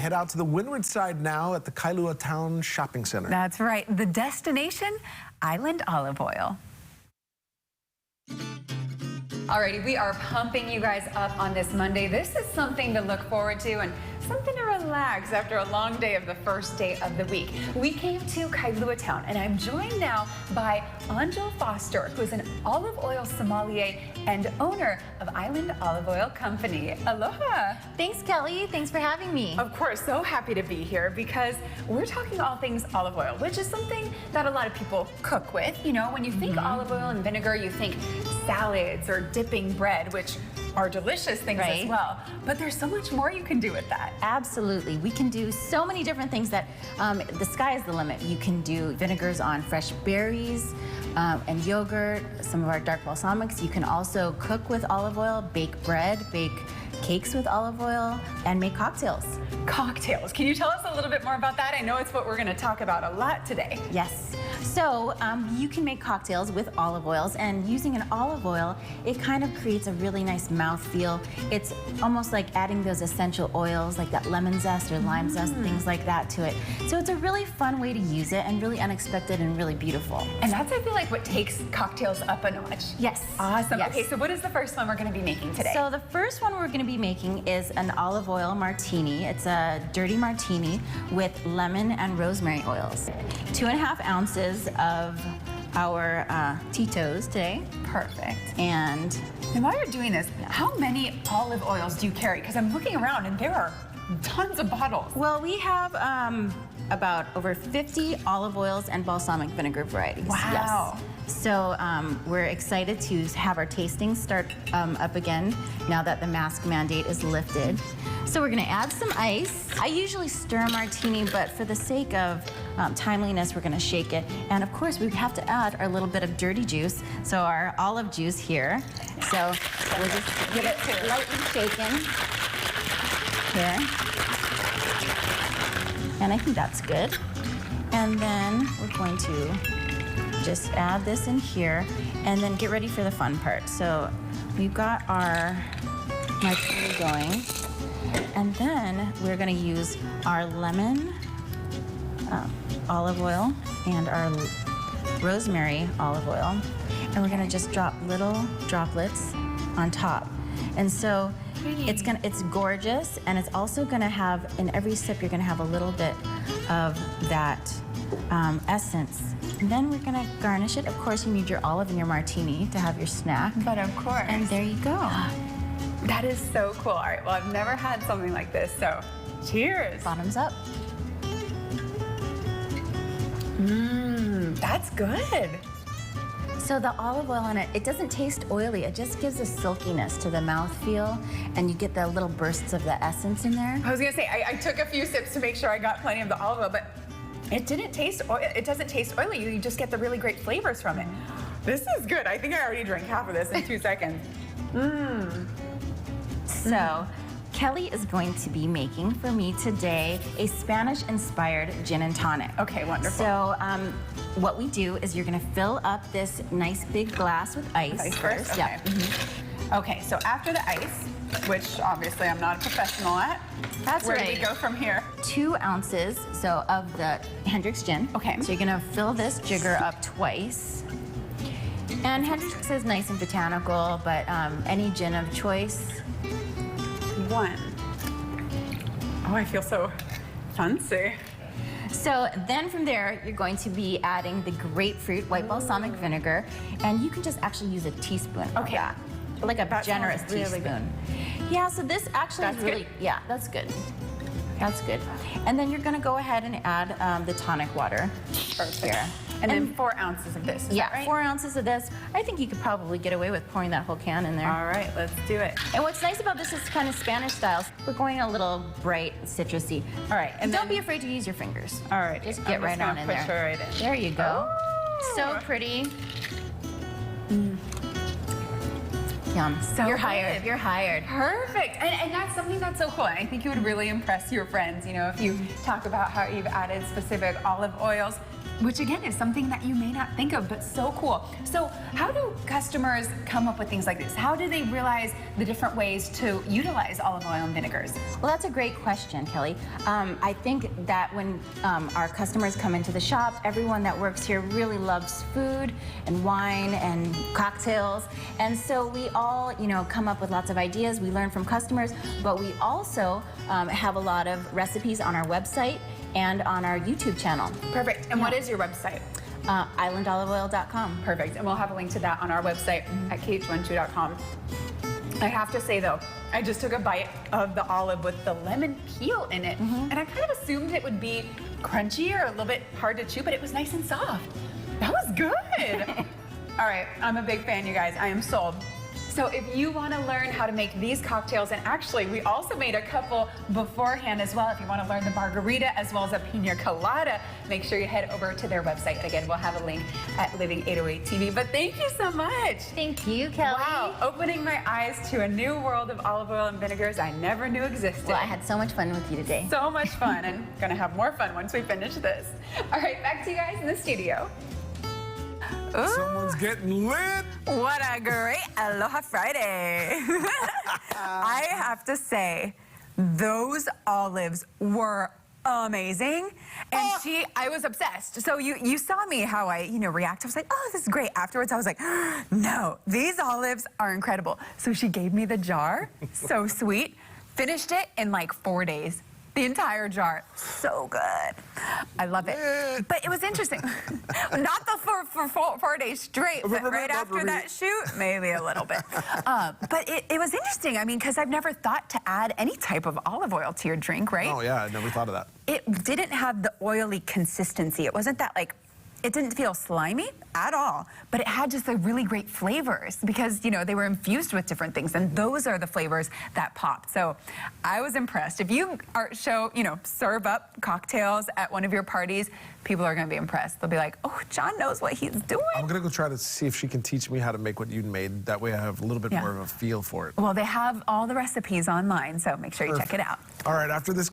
head out to the windward side now at the Kailua Town Shopping Center. That's right. The destination, Island Olive Oil. Alrighty, we are pumping you guys up on this Monday. This is something to look forward to and something to relax after a long day of the first day of the week. We came to Kailua Town, and I'm joined now by Angel Foster, who is an olive oil sommelier and owner of Island Olive Oil Company. Aloha. Thanks, Kelly. Thanks for having me. Of course, so happy to be here because we're talking all things olive oil, which is something that a lot of people cook with. You know, when you think olive oil and vinegar, you think salads or dipping bread, which are delicious things as well. But there's so much more you can do with that. Absolutely. We can do so many different things that the sky is the limit. You can do vinegars on fresh berries and yogurt, some of our dark balsamics. You can also cook with olive oil, bake bread, bake cakes with olive oil, and make cocktails. Cocktails. Can you tell us a little bit more about that? I know it's what we're going to talk about a lot today. Yes. So you can make cocktails with olive oils, and using an olive oil, it kind of creates a really nice mouthfeel. It's almost like adding those essential oils, like that lemon zest or lime zest, things like that to it. So it's a really fun way to use it, and really unexpected and really beautiful. And that's, I feel like, what takes cocktails up a notch. Yes. Awesome. Yes. Okay, so what is the first one we're going to be making today? So the first one we're going to be making is an olive oil martini. It's a dirty martini with lemon and rosemary oils. 2.5 ounces of our Tito's today. Perfect. And while you're doing this, how many olive oils do you carry? Because I'm looking around and there are tons of bottles. Well, we have about over 50 olive oils and balsamic vinegar varieties. Wow. Yes. So we're excited to have our tasting start up again now that the mask mandate is lifted. So we're gonna add some ice. I usually stir a martini, but for the sake of timeliness, we're gonna shake it. And of course, we have to add our little bit of dirty juice, so our olive juice here. So we'll just give it lightly shaken here. And I think that's good. And then we're going to just add this in here and then get ready for the fun part. So we've got our martini going. And then we're going to use our lemon olive oil and our rosemary olive oil. And we're going to just drop little droplets on top. And so it's gorgeous, and it's also going to have, in every sip, you're going to have a little bit of that essence. And then we're going to garnish it. Of course, you need your olive and your martini to have your snack. But of course. And there you go. That is so cool. All right, well, I've never had something like this, so cheers. Bottoms up. That's good. So the olive oil in it, it doesn't taste oily. It just gives a silkiness to the mouthfeel, and you get the little bursts of the essence in there. I was gonna say, I took a few sips to make sure I got plenty of the olive oil, but it didn't taste oil. It doesn't taste oily. You just get the really great flavors from it. This is good. I think I already drank half of this in 2 seconds. So Kelly is going to be making for me today a Spanish-inspired gin and tonic. Okay, wonderful. So what we do is you're going to fill up this nice big glass with ice first. Okay. Yeah. Okay, so after the ice, which obviously I'm not a professional at, where do we go from here? 2 ounces of the Hendrick's gin. Okay. So you're going to fill this jigger up twice. And Hendrick's is nice and botanical, but any gin of choice. 1. Oh, I feel so fancy. So then from there, you're going to be adding the grapefruit white balsamic vinegar, and you can just actually use a teaspoon of that, like a generous teaspoon. Yeah, so this actually is really, yeah, that's good. That's good. And then you're gonna go ahead and add the tonic water. Perfect. Here. And then 4 ounces of this, is that right? 4 ounces of this. I think you could probably get away with pouring that whole can in there. All right, let's do it. And what's nice about this is kind of Spanish style. We're going a little bright, citrusy. All right, and don't be afraid to use your fingers. All right. Just get right on in there. Push her right in. There you go. Oh. So pretty. Yum. So You're good. hired. You're hired. Perfect. And that's something that's so cool. I think you would really impress your friends, you know, if you talk about how you've added specific olive oils, which again is something that you may not think of, but so cool. So how do customers come up with things like this? How do they realize the different ways to utilize olive oil and vinegars? Well, that's a great question, Kelly. I think that when our customers come into the shop, everyone that works here really loves food and wine and cocktails. And so we all, you know, come up with lots of ideas. We learn from customers, but we also have a lot of recipes on our website and on our YouTube channel. Perfect. And what is your website? islandoliveoil.com. Perfect. And we'll have a link to that on our website at kh12.com. I have to say though, I just took a bite of the olive with the lemon peel in it, and I kind of assumed it would be crunchy or a little bit hard to chew, but it was nice and soft. That was good. All right, I'm a big fan, you guys. I am sold. So if you want to learn how to make these cocktails, and actually we also made a couple beforehand as well. If you want to learn the margarita as well as a pina colada, make sure you head over to their website. Again, we'll have a link at Living 808 TV. But thank you so much. Thank you, Kelly. Wow, opening my eyes to a new world of olive oil and vinegars I never knew existed. Well, I had so much fun with you today. So much fun, and gonna have more fun once we finish this. All right, back to you guys in the studio. Ooh, Someone's getting lit. what a great Aloha Friday. I have to say, those olives were amazing. And I was obsessed. So you saw me how I, react. I was like, oh, this is great. Afterwards, I was like, no, these olives are incredible. So she gave me the jar, so sweet. Finished it in like 4 days. The entire jar. So good. I love it. But it was interesting. Not the for 4 days straight, but right after that shoot, maybe a little bit. But it was interesting. I mean, because I've never thought to add any type of olive oil to your drink, right? Oh, yeah, I never thought of that. It didn't have the oily consistency. It wasn't that like, it didn't feel slimy at all, but it had just the really great flavors because, they were infused with different things, and those are the flavors that popped. So I was impressed. If you serve up cocktails at one of your parties, people are going to be impressed. They'll be like, oh, John knows what he's doing. I'm going to go try to see if she can teach me how to make what you made. That way I have a little bit more of a feel for it. Well, they have all the recipes online, so make sure you check it out. All right, after this